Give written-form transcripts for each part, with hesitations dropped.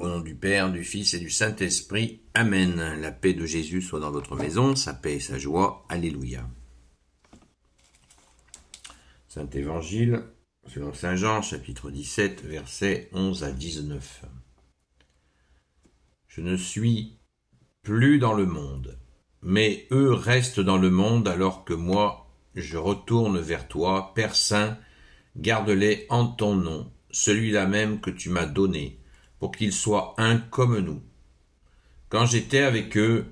Au nom du Père, du Fils et du Saint-Esprit. Amen. La paix de Jésus soit dans votre maison, sa paix et sa joie. Alléluia. Saint Évangile, selon Saint Jean, chapitre 17, versets 11 à 19. Je ne suis plus dans le monde, mais eux restent dans le monde alors que moi, je retourne vers toi. Père Saint, garde-les en ton nom, celui-là même que tu m'as donné, pour qu'ils soient un comme nous. Quand j'étais avec eux,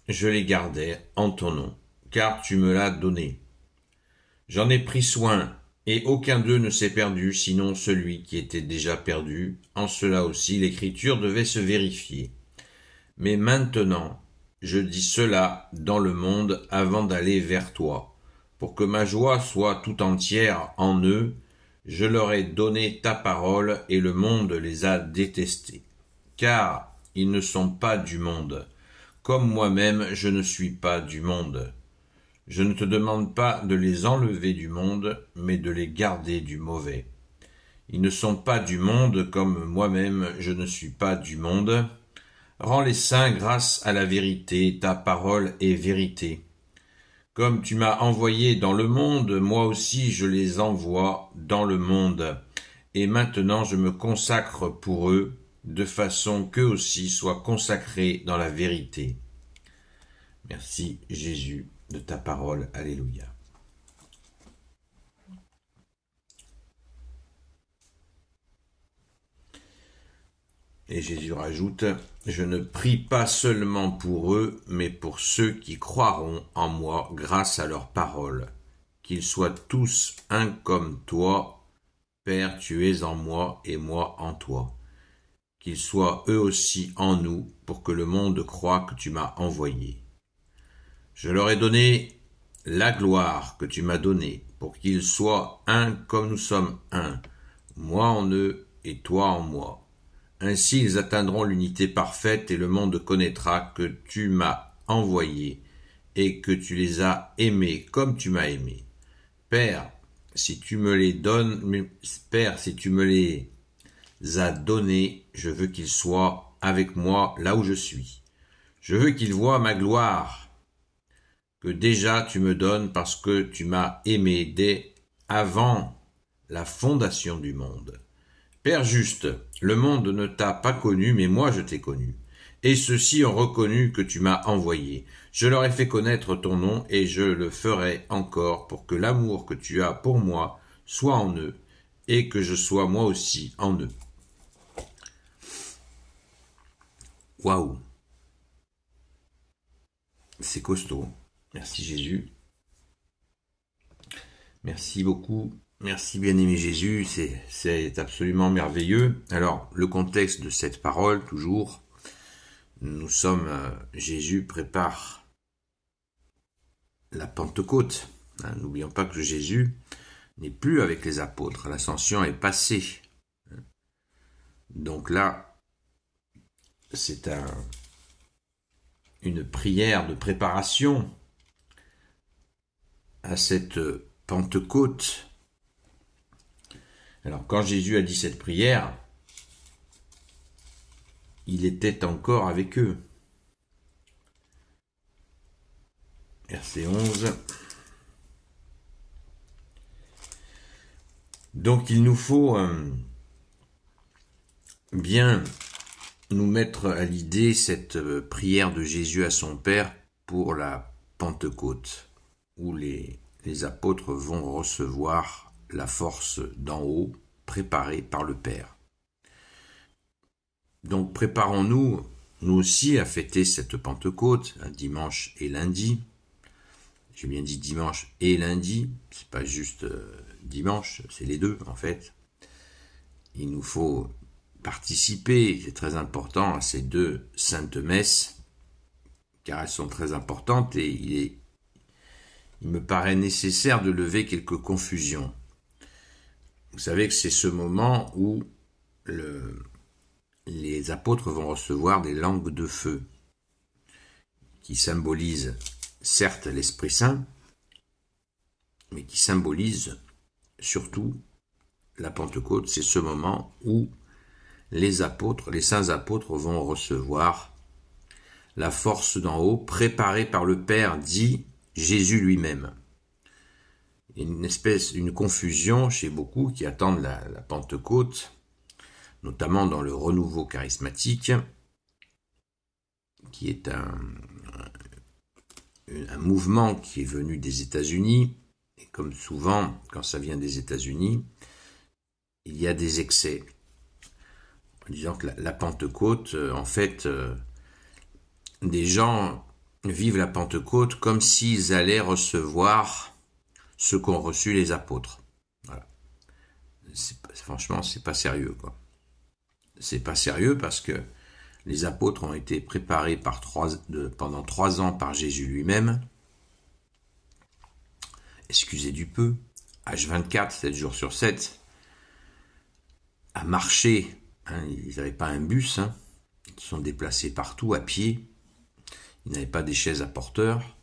je les gardais en ton nom, car tu me l'as donné. J'en ai pris soin, et aucun d'eux ne s'est perdu, sinon celui qui était déjà perdu. En cela aussi l'Écriture devait se vérifier. Mais maintenant, je dis cela dans le monde avant d'aller vers toi, pour que ma joie soit tout entière en eux. Je leur ai donné ta parole, et le monde les a détestés. Car ils ne sont pas du monde, comme moi-même je ne suis pas du monde. Je ne te demande pas de les enlever du monde, mais de les garder du mauvais. Ils ne sont pas du monde, comme moi-même je ne suis pas du monde. Rends-les saints grâce à la vérité, ta parole est vérité. Comme tu m'as envoyé dans le monde, moi aussi je les envoie dans le monde. Et maintenant je me consacre pour eux, de façon qu'eux aussi soient consacrés dans la vérité. Merci Jésus de ta parole. Alléluia. Et Jésus rajoute, « Je ne prie pas seulement pour eux, mais pour ceux qui croiront en moi grâce à leur parole, qu'ils soient tous un comme toi, Père, tu es en moi et moi en toi, qu'ils soient eux aussi en nous, pour que le monde croie que tu m'as envoyé. Je leur ai donné la gloire que tu m'as donnée, pour qu'ils soient un comme nous sommes un, moi en eux et toi en moi. Ainsi ils atteindront l'unité parfaite et le monde connaîtra que tu m'as envoyé et que tu les as aimés comme tu m'as aimé. Père, si tu me les as donnés, je veux qu'ils soient avec moi là où je suis. Je veux qu'ils voient ma gloire, que déjà tu me donnes parce que tu m'as aimé dès avant la fondation du monde. Père juste, le monde ne t'a pas connu, mais moi je t'ai connu. Et ceux-ci ont reconnu que tu m'as envoyé. Je leur ai fait connaître ton nom, et je le ferai encore pour que l'amour que tu as pour moi soit en eux, et que je sois moi aussi en eux. Waouh! C'est costaud. Merci Jésus. Merci beaucoup. Merci bien-aimé Jésus, c'est absolument merveilleux. Alors, le contexte de cette parole, toujours, Jésus prépare la Pentecôte. N'oublions pas que Jésus n'est plus avec les apôtres, l'ascension est passée. Donc là, c'est une prière de préparation à cette Pentecôte. Alors, quand Jésus a dit cette prière, il était encore avec eux. Verset 11. Donc, il nous faut bien nous mettre à l'idée cette prière de Jésus à son Père pour la Pentecôte, où les apôtres vont recevoir la force d'en haut, préparée par le Père. Donc préparons-nous, nous aussi, à fêter cette Pentecôte, un dimanche et lundi. J'ai bien dit dimanche et lundi, c'est pas juste dimanche, c'est les deux en fait. Il nous faut participer, c'est très important, à ces deux saintes messes, car elles sont très importantes et il me paraît nécessaire de lever quelques confusions. Vous savez que c'est ce moment où les apôtres vont recevoir des langues de feu qui symbolisent certes l'Esprit Saint, mais qui symbolisent surtout la Pentecôte. C'est ce moment où les saints apôtres vont recevoir la force d'en haut, préparée par le Père, dit Jésus lui-même. Une confusion chez beaucoup qui attendent la Pentecôte, notamment dans le renouveau charismatique, qui est un mouvement qui est venu des États-Unis, et comme souvent, quand ça vient des États-Unis, il y a des excès. En disant que la Pentecôte, en fait, des gens vivent la Pentecôte comme s'ils allaient recevoir ce qu'ont reçu les apôtres. Voilà. Franchement, c'est pas sérieux, quoi. C'est pas sérieux parce que les apôtres ont été préparés pendant 3 ans par Jésus lui-même. Excusez du peu, H24, 7 jours sur 7, à marcher. Ils n'avaient pas un bus, ils se sont déplacés partout à pied. Ils n'avaient pas des chaises à porteurs.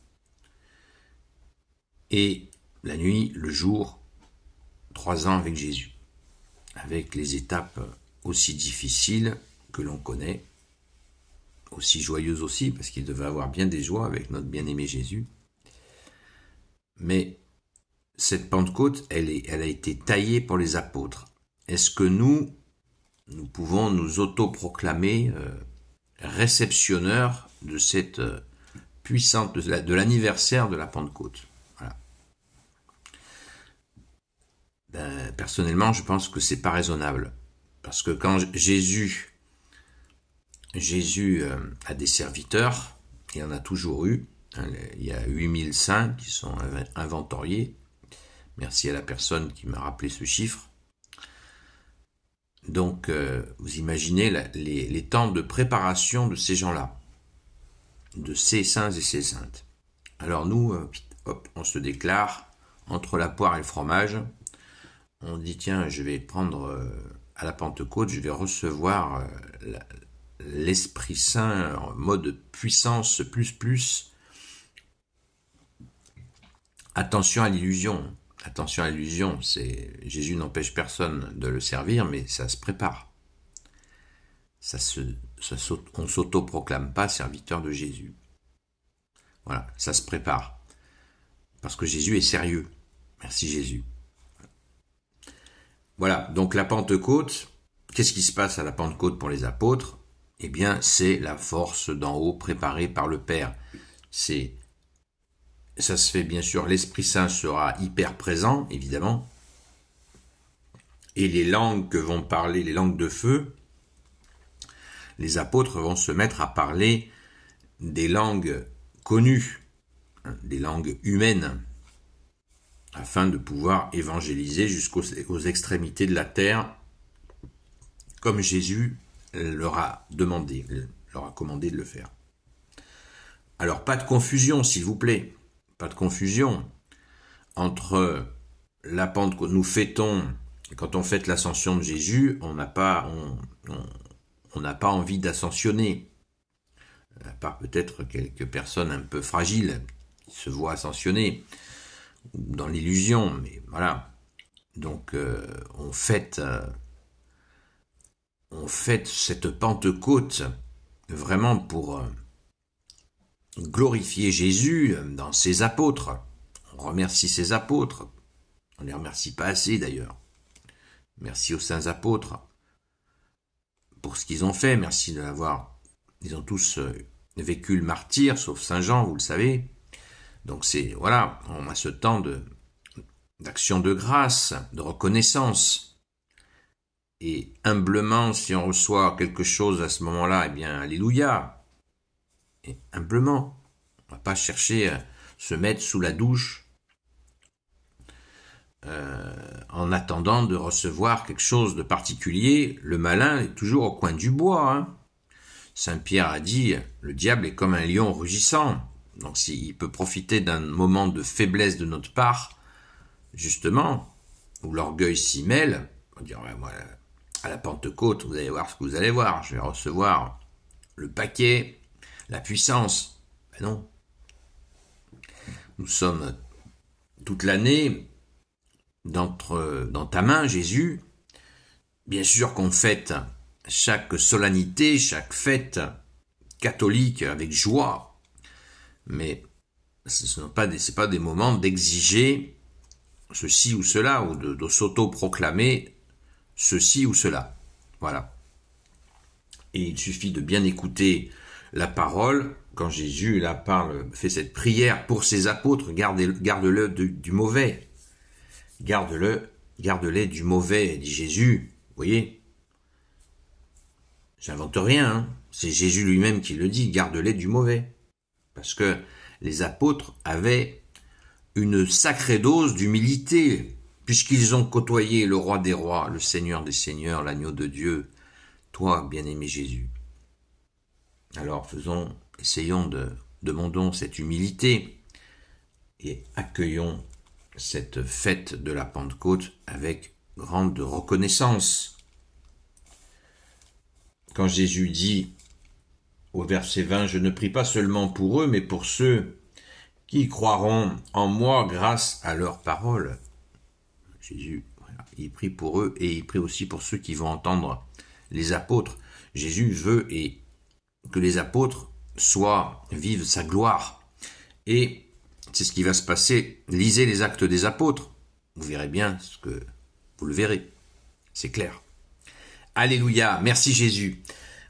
Et la nuit, le jour, 3 ans avec Jésus, avec les étapes aussi difficiles que l'on connaît, aussi joyeuses aussi, parce qu'il devait avoir bien des joies avec notre bien-aimé Jésus. Mais cette Pentecôte, elle a été taillée pour les apôtres. Est-ce que nous pouvons nous autoproclamer réceptionneurs de cette puissante, de l'anniversaire de la Pentecôte? Voilà. Personnellement, je pense que c'est pas raisonnable. Parce que quand Jésus a des serviteurs, il en a toujours eu. Il y a 8000 saints qui sont inventoriés. Merci à la personne qui m'a rappelé ce chiffre. Donc, vous imaginez les temps de préparation de ces gens-là, de ces saints et ces saintes. Alors nous, on se déclare entre la poire et le fromage. On dit, tiens, je vais prendre à la Pentecôte, je vais recevoir l'Esprit Saint en mode puissance plus. Attention à l'illusion. Attention à l'illusion, Jésus n'empêche personne de le servir, mais ça se prépare. On ne s'autoproclame pas serviteur de Jésus. Voilà, ça se prépare. Parce que Jésus est sérieux. Merci Jésus. Voilà, donc la Pentecôte, qu'est-ce qui se passe à la Pentecôte pour les apôtres? Eh bien, c'est la force d'en haut préparée par le Père. Ça se fait bien sûr, l'Esprit Saint sera hyper présent, évidemment. Et les langues que vont parler, les langues de feu, les apôtres vont se mettre à parler des langues connues, des langues humaines, afin de pouvoir évangéliser jusqu'aux extrémités de la terre, comme Jésus leur a demandé, leur a commandé de le faire. Alors, pas de confusion, s'il vous plaît. Pas de confusion entre la Pentecôte. Nous fêtons, quand on fête l'ascension de Jésus, on n'a pas envie d'ascensionner. À part peut-être quelques personnes un peu fragiles qui se voient ascensionner, dans l'illusion, mais voilà. Donc on fête cette Pentecôte vraiment pour glorifier Jésus dans ses apôtres. On remercie ses apôtres. On ne les remercie pas assez d'ailleurs. Merci aux saints apôtres pour ce qu'ils ont fait. Merci de l'avoir. Ils ont tous vécu le martyre, sauf Saint Jean, vous le savez. Donc voilà, on a ce temps d'action de grâce, de reconnaissance. Et humblement, si on reçoit quelque chose à ce moment-là, eh bien, alléluia. Et humblement, on ne va pas chercher à se mettre sous la douche en attendant de recevoir quelque chose de particulier. Le malin est toujours au coin du bois. Saint Pierre a dit, le diable est comme un lion rugissant. Donc s'il peut profiter d'un moment de faiblesse de notre part, justement, où l'orgueil s'y mêle, on va dire, ouais, moi, à la Pentecôte, vous allez voir ce que vous allez voir, je vais recevoir le paquet, la puissance. Ben non. Nous sommes toute l'année dans ta main, Jésus. Bien sûr qu'on fête chaque solennité, chaque fête catholique avec joie, mais ce n'est pas des moments d'exiger ceci ou cela, ou de s'auto-proclamer ceci ou cela. Voilà. Et il suffit de bien écouter la parole. Quand Jésus là fait cette prière pour ses apôtres, garde-le du mauvais. Garde-les du mauvais, dit Jésus. Vous voyez, j'invente rien, hein. C'est Jésus lui-même qui le dit, garde-les du mauvais. Parce que les apôtres avaient une sacrée dose d'humilité, puisqu'ils ont côtoyé le roi des rois, le Seigneur des seigneurs, l'agneau de Dieu, toi, bien-aimé Jésus. Alors essayons demandons cette humilité et accueillons cette fête de la Pentecôte avec grande reconnaissance. Quand Jésus dit au verset 20, « Je ne prie pas seulement pour eux, mais pour ceux qui croiront en moi grâce à leur parole. » Jésus, voilà, il prie pour eux et il prie aussi pour ceux qui vont entendre les apôtres. Jésus veut que les apôtres vivent sa gloire. Et c'est ce qui va se passer. Lisez les actes des apôtres. Vous verrez bien vous le verrez. C'est clair. Alléluia. Merci Jésus.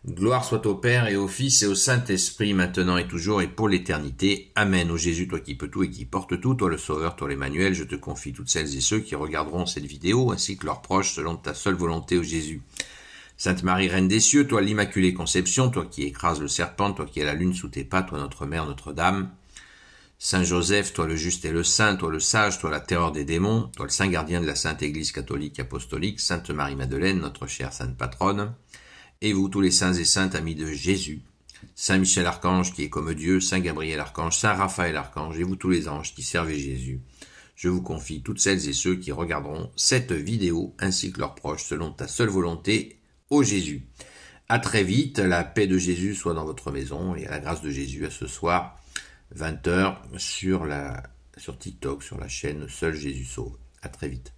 Gloire soit au Père et au Fils et au Saint-Esprit, maintenant et toujours et pour l'éternité. Amen. Ô Jésus, toi qui peux tout et qui portes tout, toi le Sauveur, toi l'Emmanuel, je te confie toutes celles et ceux qui regarderont cette vidéo, ainsi que leurs proches, selon ta seule volonté, ô Jésus. Sainte Marie, Reine des cieux, toi l'Immaculée Conception, toi qui écrases le serpent, toi qui as la lune sous tes pas, toi notre Mère, Notre-Dame. Saint Joseph, toi le juste et le saint, toi le sage, toi la terreur des démons, toi le saint gardien de la Sainte Église catholique apostolique, Sainte Marie-Madeleine, notre chère Sainte Patronne, et vous tous les saints et saintes amis de Jésus, Saint Michel Archange qui est comme Dieu, Saint Gabriel Archange, Saint Raphaël Archange, et vous tous les anges qui servez Jésus, je vous confie toutes celles et ceux qui regarderont cette vidéo ainsi que leurs proches selon ta seule volonté, ô Jésus. À très vite, la paix de Jésus soit dans votre maison et à la grâce de Jésus à ce soir, 20h sur TikTok, sur la chaîne Seul Jésus Sauve. À très vite.